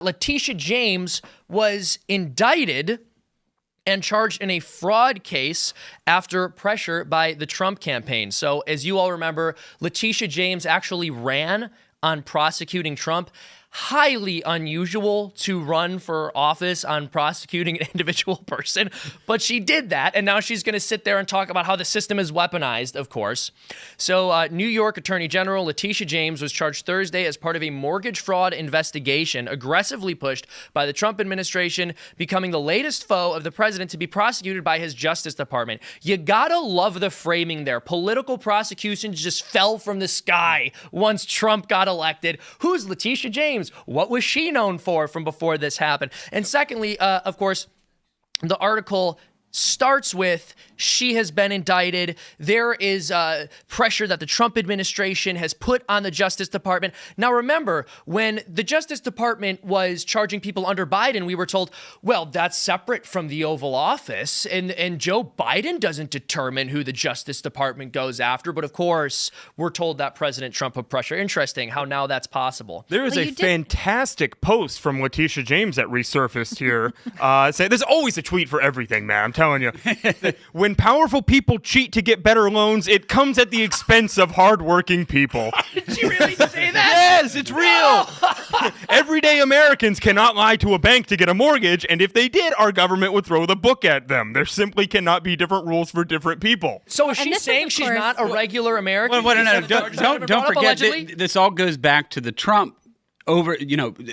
Letitia James was indicted and charged in a fraud case after pressure by the Trump campaign. So as you all remember, Letitia James actually ran on prosecuting Trump. Highly unusual to run for office on prosecuting an individual person, but she did that, and now she's going to sit there and talk about how the system is weaponized, of course. So New York Attorney General Letitia James was charged Thursday as part of a mortgage fraud investigation aggressively pushed by the Trump administration, becoming the latest foe of the president to be prosecuted by his Justice Department. You gotta love the framing there. Political prosecutions just fell from the sky once Trump got elected. Who's Letitia James? What was she known for from before this happened? And secondly, of course, the article starts with, she has been indicted. There is pressure that the Trump administration has put on the Justice Department. Now, remember, when the Justice Department was charging people under Biden, we were told, well, that's separate from the Oval Office, and Joe Biden doesn't determine who the Justice Department goes after. But of course, we're told that President Trump put pressure. Interesting how now that's possible. There is a fantastic post from Letitia James that resurfaced here. There's always a tweet for everything, man. I'm telling you. When powerful people cheat to get better loans, it comes at the expense of hardworking people. Did you really say that? Yes, it's real. Everyday Americans cannot lie to a bank to get a mortgage, and if they did, our government would throw the book at them. There simply cannot be different rules for different people. So is she saying she's not a regular American? Well, don't forget, this all goes back to the Trump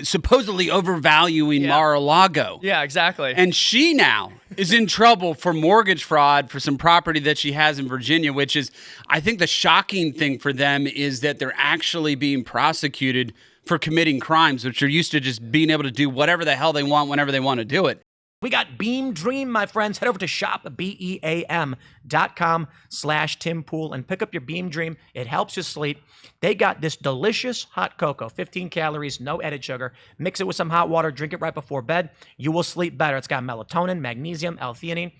supposedly overvaluing Mar-a-Lago. Yeah, exactly. And she now is in trouble for mortgage fraud for some property that she has in Virginia, which is, I think the shocking thing for them is that they're actually being prosecuted for committing crimes, which are used to just being able to do whatever the hell they want whenever they want to do it. We got Beam Dream, my friends. Head over to shopbeam.com/TimPool and pick up your Beam Dream. It helps you sleep. They got this delicious hot cocoa, 15 calories, no added sugar. Mix it with some hot water, drink it right before bed. You will sleep better. It's got melatonin, magnesium, L-theanine.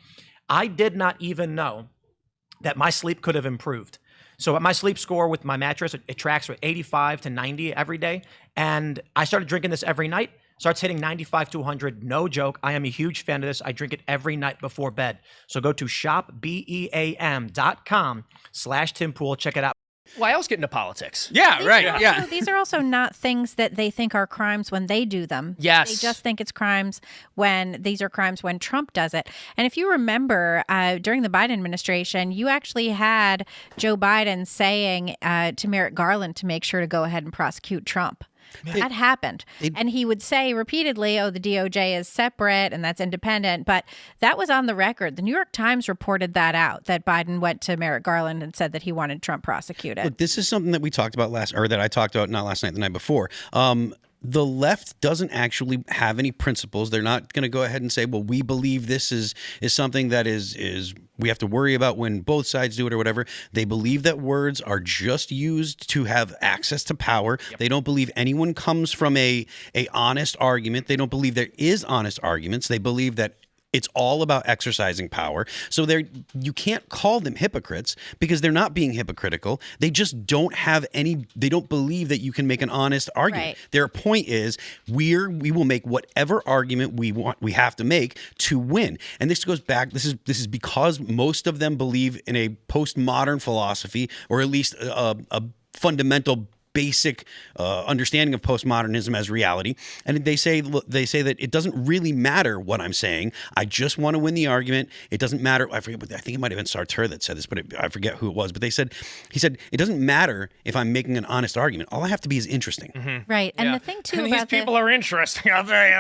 I did not even know that my sleep could have improved. So my sleep score with my mattress, it tracks from 85 to 90 every day. And I started drinking this every night. Starts hitting 95 to 100. No joke. I am a huge fan of this. I drink it every night before bed. So go to shopbeam.com/TimPool. Check it out. Why else get into politics? Yeah, right. Yeah. These are also not things that they think are crimes when they do them. Yes. They just think it's crimes when these are crimes when Trump does it. And if you remember, during the Biden administration, you actually had Joe Biden saying to Merrick Garland to make sure to go ahead and prosecute Trump. That happened. And he would say repeatedly, oh, the DOJ is separate and that's independent. But that was on the record. The New York Times reported that out, that Biden went to Merrick Garland and said that he wanted Trump prosecuted. Look, this is something that we talked about that I talked about not last night, the night before. The left doesn't actually have any principles. They're not going to go ahead and say, well, we believe this is something that is we have to worry about when both sides do it or whatever. They believe that words are just used to have access to power. Yep. They don't believe anyone comes from a honest argument. They don't believe there is honest arguments. They believe that it's all about exercising power. So you can't call them hypocrites because they're not being hypocritical. They just don't have they don't believe that you can make an honest argument. Right. Their point is we will make whatever argument we have to make to win. And this goes back, this is because most of them believe in a postmodern philosophy, or at least a fundamental basic understanding of postmodernism as reality. And they say that it doesn't really matter what I'm saying. I just want to win the argument. It doesn't matter. I forget, I think it might have been Sortor that said this, but I forget who it was. But he said, it doesn't matter if I'm making an honest argument. All I have to be is interesting. Mm-hmm. Right. And the thing too, and these people are interesting. I'll tell you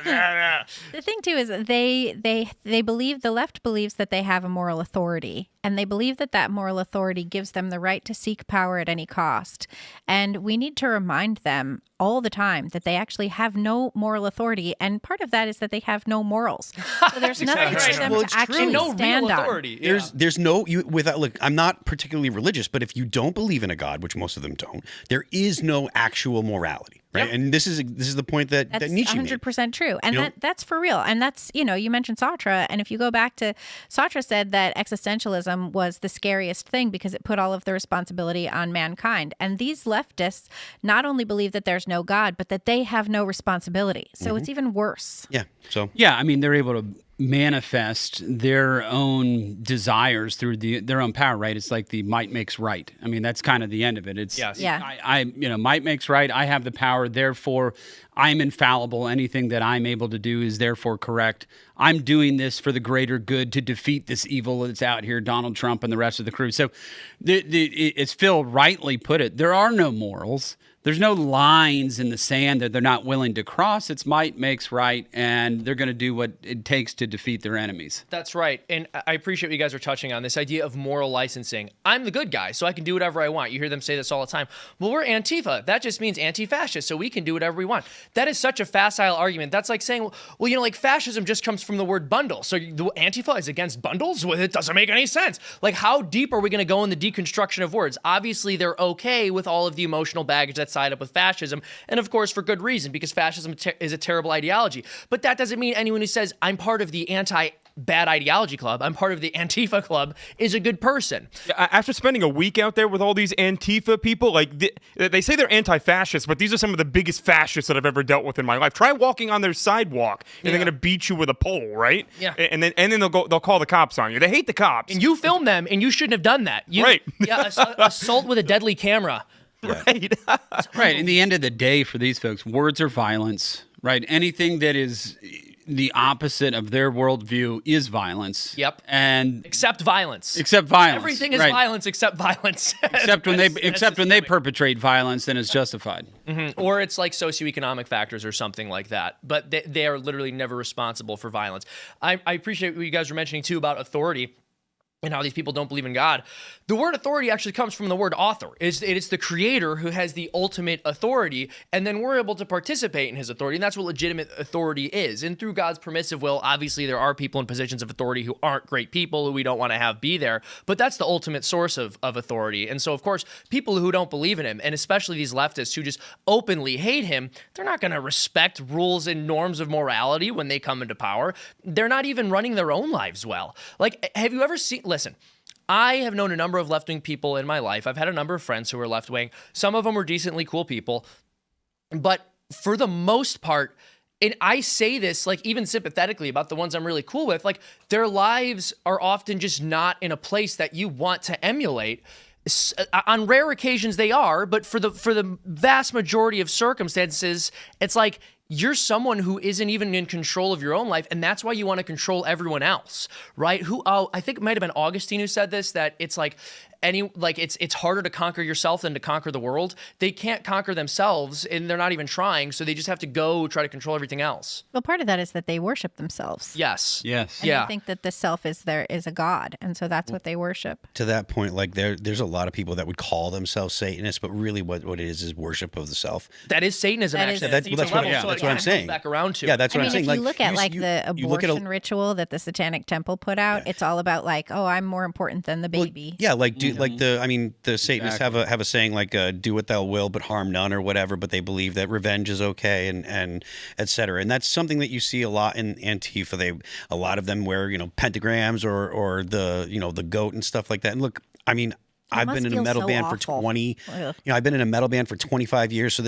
that. The thing too is they believe, the left believes that they have a moral authority. And they believe that moral authority gives them the right to seek power at any cost. And we need to remind them all the time that they actually have no moral authority. And part of that is that they have no morals. So there's nothing for them to actually stand on. Authority. Yeah. There's no, look, I'm not particularly religious, but if you don't believe in a God, which most of them don't, there is no actual morality. right? Yep. And this is the point that That's Nietzsche 100% made. true. And You know? that's for real. And that's, you mentioned Sartre. And if you go back to Sartre said that existentialism was the scariest thing because it put all of the responsibility on mankind. And these leftists not only believe that there's no God, but that they have no responsibility. So it's even worse. Yeah. So Yeah, I mean, they're able to manifest their own desires through their own power, right? It's like the might makes right. I mean, that's kind of the end of it. It's Yes. Yeah. might makes right. I have the power, therefore I'm infallible. Anything that I'm able to do is therefore correct. I'm doing this for the greater good to defeat this evil that's out here, Donald Trump and the rest of the crew. So it's Phil rightly put it. There are no morals. There's no lines in the sand that they're not willing to cross. It's might makes right, and they're going to do what it takes to defeat their enemies. That's right. And I appreciate what you guys are touching on, this idea of moral licensing. I'm the good guy, so I can do whatever I want. You hear them say this all the time. Well, we're Antifa. That just means anti-fascist, so we can do whatever we want. That is such a facile argument. That's like saying, well, like fascism just comes from the word bundle. So the Antifa is against bundles? Well, it doesn't make any sense. Like, how deep are we going to go in the deconstruction of words? Obviously, they're okay with all of the emotional baggage that's side up with fascism, and of course for good reason, because fascism is a terrible ideology. But that doesn't mean anyone who says I'm part of the anti-bad ideology club, I'm part of the Antifa club, is a good person. After spending a week out there with all these Antifa people, like they say they're anti-fascist, but these are some of the biggest fascists that I've ever dealt with in my life. Try walking on their sidewalk, and they're gonna beat you with a pole, right? Yeah. And then they'll call the cops on you. They hate the cops. And you filmed them, and you shouldn't have done that. Right. Yeah, assault with a deadly camera. Right. Right. In the end of the day, for these folks, words are violence, right? Anything that is the opposite of their worldview is violence. Yep. And Except violence. Everything is right. violence except violence. Except when they That's perpetrate violence, then it's justified. Or it's like socioeconomic factors or something like that. But they are literally never responsible for violence. I appreciate what you guys were mentioning, too, about authority and how these people don't believe in God. The word authority actually comes from the word author. It is the creator who has the ultimate authority, and then we're able to participate in his authority, and that's what legitimate authority is. And through God's permissive will, obviously there are people in positions of authority who aren't great people, who we don't want to have be there, but that's the ultimate source of authority. And so, of course, people who don't believe in him, and especially these leftists who just openly hate him, they're not going to respect rules and norms of morality when they come into power. They're not even running their own lives well. Like, have you ever seen... Listen, I have known a number of left-wing people in my life. I've had a number of friends who are left-wing. Some of them were decently cool people. But for the most part, and I say this like even sympathetically about the ones I'm really cool with, like their lives are often just not in a place that you want to emulate. On rare occasions they are, but for the vast majority of circumstances, it's like you're someone who isn't even in control of your own life, and that's why you want to control everyone else, right? I think it might have been Augustine who said this, that it's like it's harder to conquer yourself than to conquer the world. They can't conquer themselves, and they're not even trying, so they just have to go try to control everything else. Well, part of that is that they worship themselves. Yes. Yes. And they think that the self is a god, and so that's what they worship. To that point, like there's a lot of people that would call themselves Satanists, but really what it is worship of the self. That is Satanism, That actually. is- That's a deeper level, so that's it what I'm comes saying. back around to. Yeah, that's what I'm saying. If you look at the you look at abortion ritual that the Satanic Temple put out, it's all about like, oh, I'm more important than the baby. Yeah, like the Satanists have a saying like do what thou will but harm none or whatever, but they believe that revenge is okay and et cetera. And that's something that you see a lot in Antifa. A lot of them wear, pentagrams or the goat and stuff like that. And look, I mean, I've been in a metal band for 20 I've been in a metal band for 25 years, so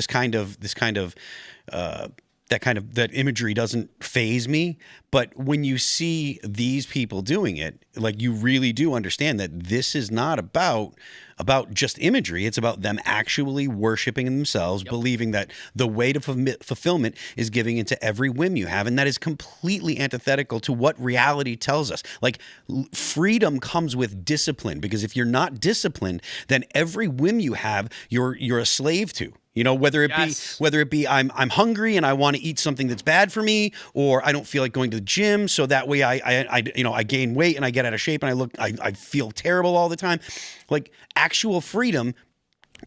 that imagery doesn't faze me. But when you see these people doing it, like you really do understand that this is not about just imagery. It's about them actually worshiping themselves, believing that the way to fulfillment is giving into every whim you have. And that is completely antithetical to what reality tells us. Like freedom comes with discipline, because if you're not disciplined, then every whim you have, you're a slave to. Whether it be I'm hungry and I want to eat something that's bad for me, or I don't feel like going to the gym, so that way I gain weight and I get out of shape and I feel terrible all the time. Like actual freedom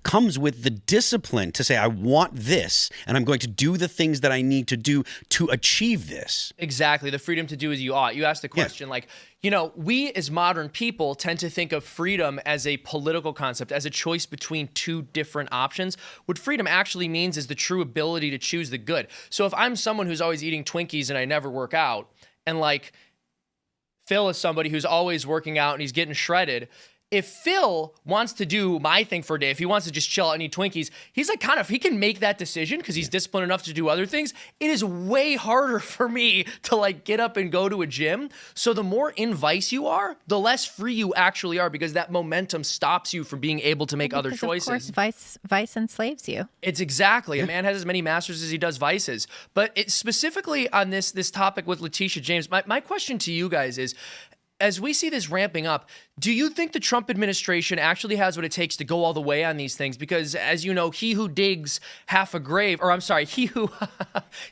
comes with the discipline to say, I want this, and I'm going to do the things that I need to do to achieve this. Exactly. The freedom to do as you ought. You asked the question, like, you know, we as modern people tend to think of freedom as a political concept, as a choice between two different options. What freedom actually means is the true ability to choose the good. So if I'm someone who's always eating Twinkies and I never work out, and like Phil is somebody who's always working out and he's getting shredded, if Phil wants to do my thing for a day, if he wants to just chill out and eat Twinkies, he's like he can make that decision because he's disciplined enough to do other things. It is way harder for me to like get up and go to a gym. So the more in vice you are, the less free you actually are, because that momentum stops you from being able to make other choices. Of course, vice enslaves you. It's exactly. A man has as many masters as he does vices. But it's specifically on this topic with Letitia James, my question to you guys is, as we see this ramping up, do you think the Trump administration actually has what it takes to go all the way on these things? Because, as you know, he who digs half a grave, or I'm sorry, he who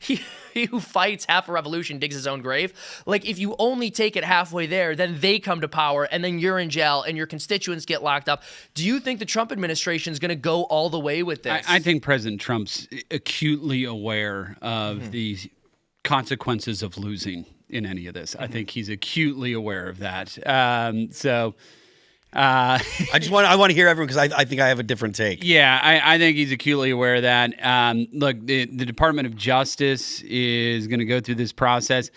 he who fights half a revolution digs his own grave. Like, if you only take it halfway there, then they come to power, and then you're in jail, and your constituents get locked up. Do you think the Trump administration is going to go all the way with this? I think President Trump's acutely aware of the consequences of losing in any of this. I think he's acutely aware of that. I want to hear everyone, because I think I have a different take. Yeah, I think he's acutely aware of that. Look, the Department of Justice is going to go through this process.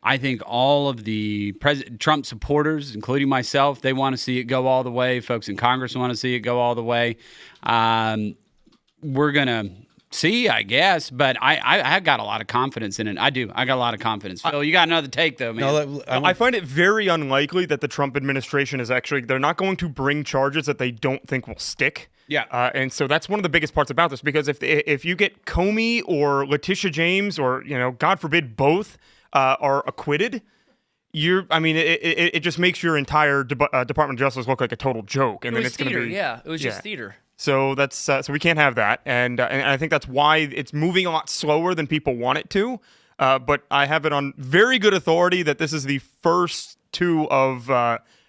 I think all of the Trump supporters, including myself, they want to see it go all the way. Folks in Congress want to see it go all the way. We're going to see, I guess, but I got a lot of confidence in it. I do. I got a lot of confidence. Phil, you got another take, though, man. I find it very unlikely that the Trump administration is they're not going to bring charges that they don't think will stick. Yeah. And so that's one of the biggest parts about this, because if you get Comey or Letitia James, or, you know, God forbid, both are acquitted, it just makes your entire Department of Justice look like a total joke. And then it's going to be it was just theater. So that's so we can't have that, and I think that's why it's moving a lot slower than people want it to. But I have it on very good authority that this is the first two of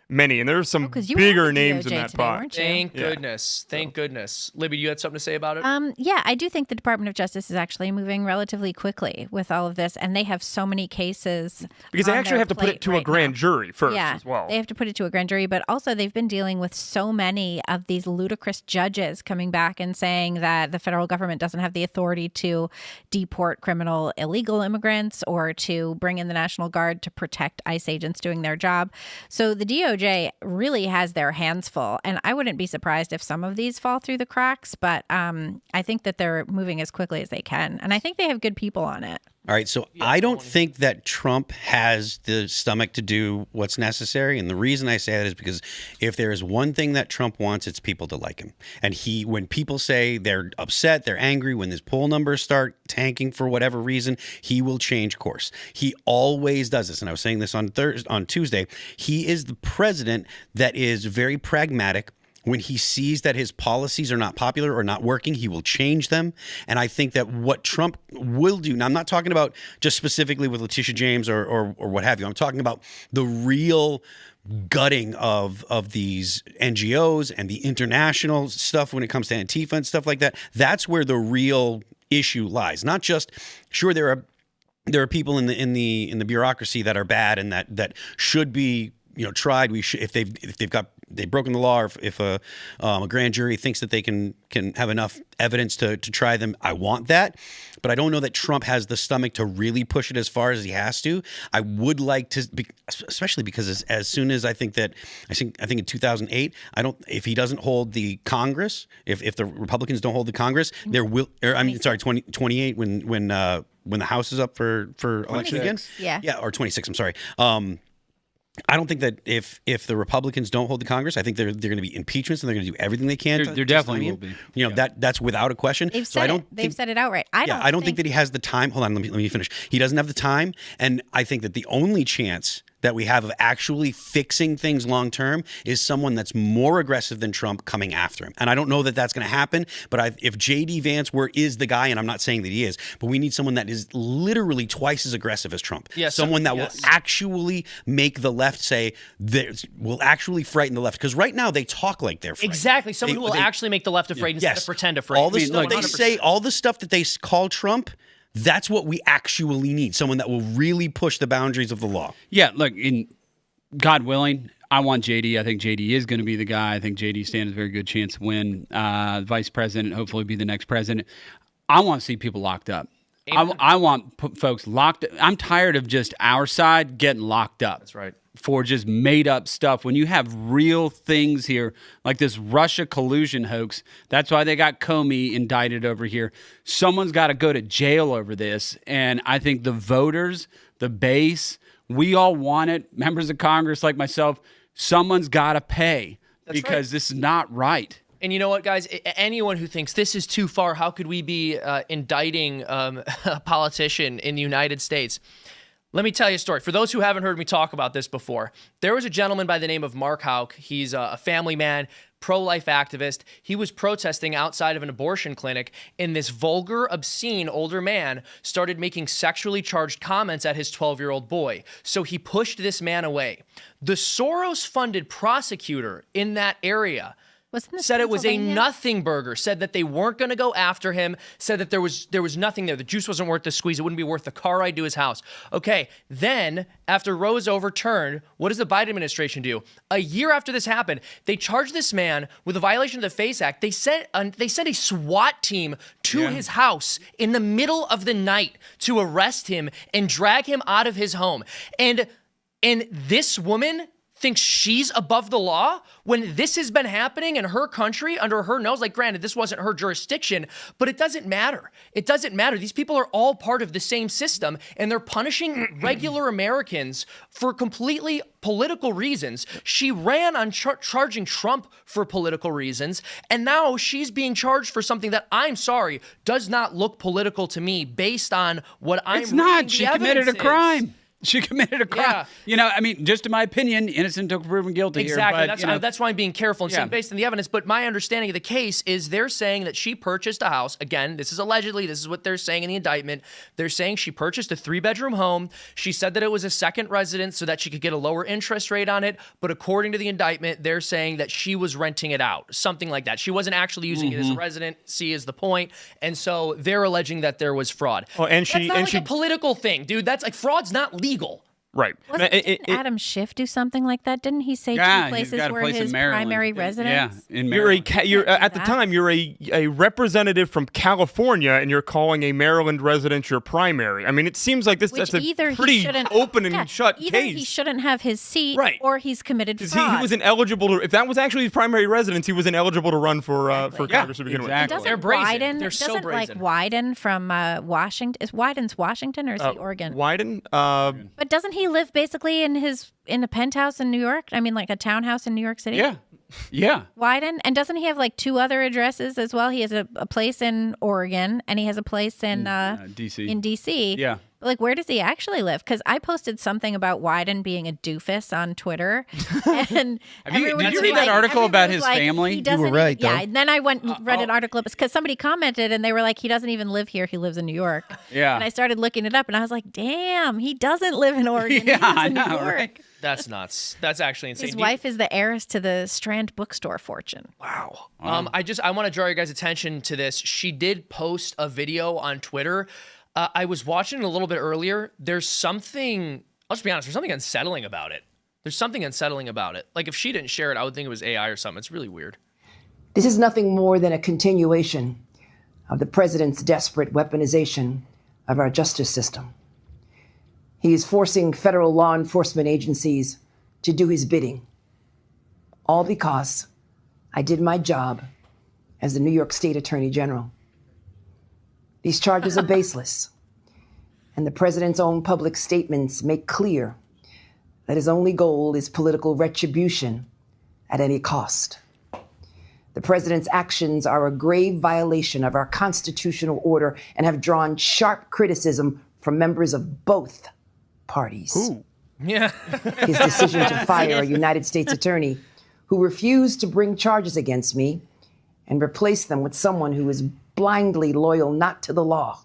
many, and there's some bigger names in that pot. Thank goodness. Thank goodness. Libby, you had something to say about it? Yeah, I do think the Department of Justice is actually moving relatively quickly with all of this, and they have so many cases. Because they actually have to put it to a grand jury first as well. They have to put it to a grand jury, but also they've been dealing with so many of these ludicrous judges coming back and saying that the federal government doesn't have the authority to deport criminal illegal immigrants or to bring in the National Guard to protect ICE agents doing their job. So the DOJ really has their hands full, and I wouldn't be surprised if some of these fall through the cracks, but I think that they're moving as quickly as they can, and I think they have good people on it. All right, so I don't think that Trump has the stomach to do what's necessary, and the reason I say that is because if there is one thing that Trump wants, it's people to like him. And when people say they're upset, they're angry, when his poll numbers start tanking for whatever reason, he will change course. He always does this, and I was saying this on Tuesday. He is the president that is very pragmatic. When he sees that his policies are not popular or not working, he will change them. And I think that what Trump will do, now I'm not talking about just specifically with Letitia James or what have you. I'm talking about the real gutting of these NGOs and the international stuff when it comes to Antifa and stuff like that. That's where the real issue lies. Not just, sure, there are people in the bureaucracy that are bad and that should be, you know, tried. We should, if they've broken the law, or if a grand jury thinks that they can have enough evidence to try them. I want that, but I don't know that Trump has the stomach to really push it as far as he has to. I would like to, especially because as soon as I think in 2008, if he doesn't hold the Congress, if the Republicans don't hold the Congress, there will. 2028 when the House is up for election again. Yeah, or 26. I'm sorry. I don't think that if the Republicans don't hold the Congress, I think they're going to be impeachments and they're going to do everything they can. There definitely will be. You know, that's without a question. They've said it outright. I don't think that he has the time. Hold on, let me finish. He doesn't have the time, and I think that the only chance that we have of actually fixing things long term is someone that's more aggressive than Trump coming after him. And I don't know that that's going to happen, but if J.D. Vance is the guy, and I'm not saying that he is, but we need someone that is literally twice as aggressive as Trump. Yes, someone that will actually make the left say, will actually frighten the left. Because right now they talk like they're frightened. Exactly. Someone who will actually make the left afraid instead of pretend afraid. All the stuff they say, all the stuff that they call Trump, that's what we actually need. Someone that will really push the boundaries of the law. Yeah, look, God willing, I want JD. I think JD is going to be the guy. I think JD stands a very good chance to win vice president, hopefully be the next president. I want to see people locked up. I want folks locked up. I'm tired of just our side getting locked up. That's right. For just made up stuff. When you have real things here, like this Russia collusion hoax, that's why they got Comey indicted over here. Someone's got to go to jail over this. And I think the voters, the base, we all want it. Members of Congress like myself, someone's got to pay because this is not right. And you know what, guys? Anyone who thinks this is too far, how could we be indicting a politician in the United States? Let me tell you a story. For those who haven't heard me talk about this before, there was a gentleman by the name of Mark Houck. He's a family man, pro-life activist. He was protesting outside of an abortion clinic, and this vulgar, obscene older man started making sexually charged comments at his 12-year-old boy. So he pushed this man away. The Soros-funded prosecutor in that area said it was a nothing burger, said that they weren't going to go after him, said that there was nothing there. The juice wasn't worth the squeeze. It wouldn't be worth the car ride to his house. Okay, then after Roe's overturned, what does the Biden administration do? A year after this happened, they charged this man with a violation of the FACE Act. They sent a SWAT team to his house in the middle of the night to arrest him and drag him out of his home. And this woman thinks she's above the law when this has been happening in her country under her nose. Like, granted, this wasn't her jurisdiction, but it doesn't matter. It doesn't matter. These people are all part of the same system, and they're punishing regular Americans for completely political reasons. She ran on charging Trump for political reasons, and now she's being charged for something that, I'm sorry, does not look political to me based on what I'm reading. It's not. She committed a crime. She committed a crime. Yeah. You know, I mean, just in my opinion, innocent until proven guilty. Exactly. Here, but, that's why I'm being careful and saying based on the evidence. But my understanding of the case is they're saying that she purchased a house. Again, this is allegedly. This is what they're saying in the indictment. They're saying she purchased a 3-bedroom home. She said that it was a second residence so that she could get a lower interest rate on it. But according to the indictment, they're saying that she was renting it out, something like that. She wasn't actually using it as a residency is the point. And so they're alleging that there was fraud. Oh, and she that's not like a political thing, dude. That's like fraud's not legal. Right. Didn't Adam Schiff do something like that? Didn't he say two places where his primary residence? Yeah, in Maryland. You're at the time you're a representative from California, and you're calling a Maryland residence your primary. I mean, it seems like that's a pretty open and shut either case. He shouldn't have his seat, or he's committed fraud. He was ineligible to. If that was actually his primary residence, he was ineligible to run for Congress to begin with. They're brazen. They're so doesn't brazen. like Wyden from Washington. Is Wyden's Washington or is he Oregon? Wyden. But doesn't he live basically in a penthouse in New York? I mean, like a townhouse in New York City? Yeah. Wyden? And doesn't he have like 2 other addresses as well? He has a place in Oregon and he has a place in D.C. In D.C. Yeah. Like, where does he actually live? Because I posted something about Wyden being a doofus on Twitter. And did you read that article about his family? You were right, Yeah. though. And then I went and read an article because somebody commented and they were like, he doesn't even live here. He lives in New York. Yeah. And I started looking it up and I was like, damn, he doesn't live in Oregon. Yeah, he lives I in know, New York. right? That's nuts. That's actually insane. His wife is the heiress to the Strand bookstore fortune. Wow. I want to draw your guys' attention to this. She did post a video on Twitter. I was watching it a little bit earlier. There's something, I'll just be honest, there's something unsettling about it. Like, if she didn't share it, I would think it was AI or something. It's really weird. This is nothing more than a continuation of the president's desperate weaponization of our justice system. He is forcing federal law enforcement agencies to do his bidding, all because I did my job as the New York State Attorney General. These charges are baseless, and the president's own public statements make clear that his only goal is political retribution at any cost. The president's actions are a grave violation of our constitutional order and have drawn sharp criticism from members of both parties. Yeah. His decision to fire a United States attorney who refused to bring charges against me and replace them with someone who is blindly loyal not to the law,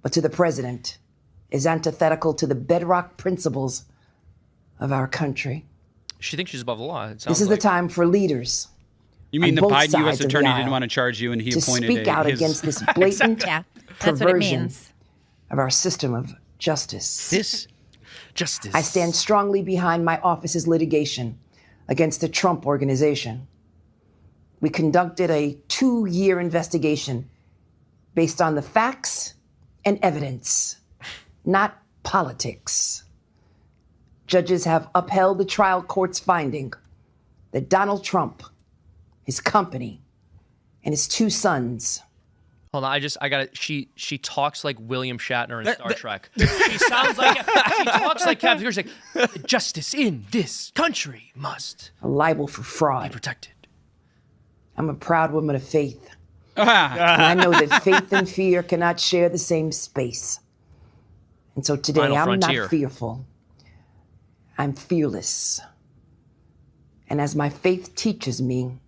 but to the president, is antithetical to the bedrock principles of our country. She thinks she's above the law. It sounds This is like. the time for leaders You mean on the both Biden U.S. sides of the attorney aisle didn't want to charge you, and he to appointed speak out his... against this blatant Yeah, that's what it perversion means. of our system of justice. This Justice. I stand strongly behind my office's litigation against the Trump Organization. We conducted a 2-year investigation based on the facts and evidence, not politics. Judges have upheld the trial court's finding that Donald Trump, his company, and his 2 sons. Hold on, I got it. She talks like William Shatner in Star Trek. She sounds like she talks like Captain Kirk. She's like, justice in this country must Are liable for be fraud. protected. I'm a proud woman of faith. Ah, And I know that faith and fear cannot share the same space. And so today, Final I'm frontier. not fearful. I'm fearless. And as my faith teaches me,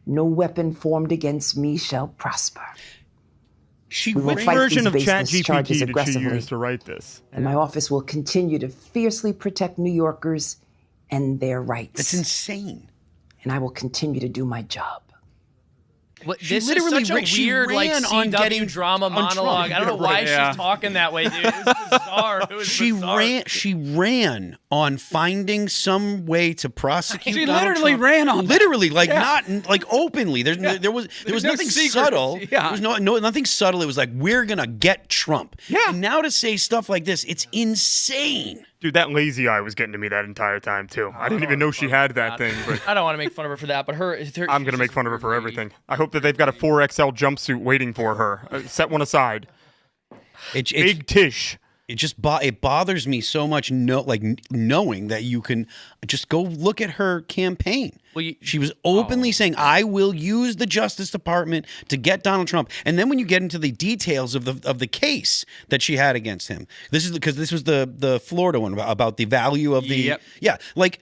no weapon formed against me shall prosper. she will Which fight version of these baseless charges ChatGPT did she aggressively. use to write this? And my office will continue to fiercely protect New Yorkers and their rights. It's insane. And I will continue to do my job. What, She this literally is such ra- a she weird like ran on CW getting drama on Trump. monologue. I don't know why Yeah. she's talking that way, dude. It was bizarre. It was She bizarre. ran on finding some way to prosecute. She Donald literally Trump. ran on that. Literally, like not like openly. There was There's no nothing secrets. subtle. Yeah. There was nothing subtle. It was like we're gonna get Trump. Yeah. And now to say stuff like this, it's insane. Dude, that lazy eye was getting to me that entire time, too. I didn't even know she had that thing, but I don't want to make fun of her for that, but her. I'm going to make fun of her for everything. I hope that they've got a 4XL jumpsuit waiting for her. Set one aside. It's Big Tish. it just it bothers me so much knowing that you can just go look at her campaign. Well, She was openly saying, I will use the Justice Department to get Donald Trump. And then when you get into the details of the case that she had against him, this is because this was the Florida one about the value of the Yep. yeah, like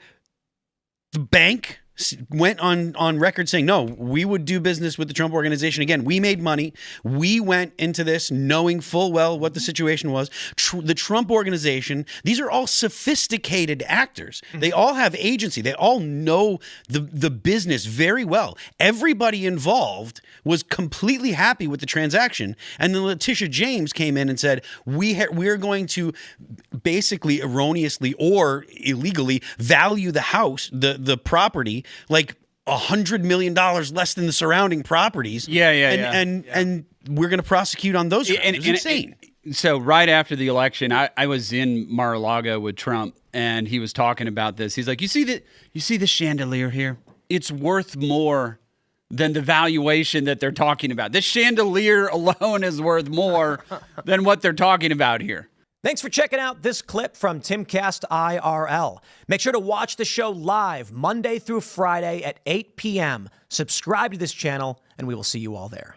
the bank went on record saying, no, we would do business with the Trump Organization. Again, we made money. We went into this knowing full well what the situation was. The Trump Organization, these are all sophisticated actors. They all have agency. They all know the business very well. Everybody involved was completely happy with the transaction. And then Letitia James came in and said, we're going to basically erroneously or illegally value the house, the property, like $100 million less than the surrounding properties. Yeah. And we're going to prosecute on those. It was insane. So right after the election, I was in Mar-a-Lago with Trump, and he was talking about this. He's like, you see the chandelier here? It's worth more than the valuation that they're talking about. This chandelier alone is worth more than what they're talking about here. Thanks for checking out this clip from Timcast IRL. Make sure to watch the show live Monday through Friday at 8 p.m. Subscribe to this channel, and we will see you all there.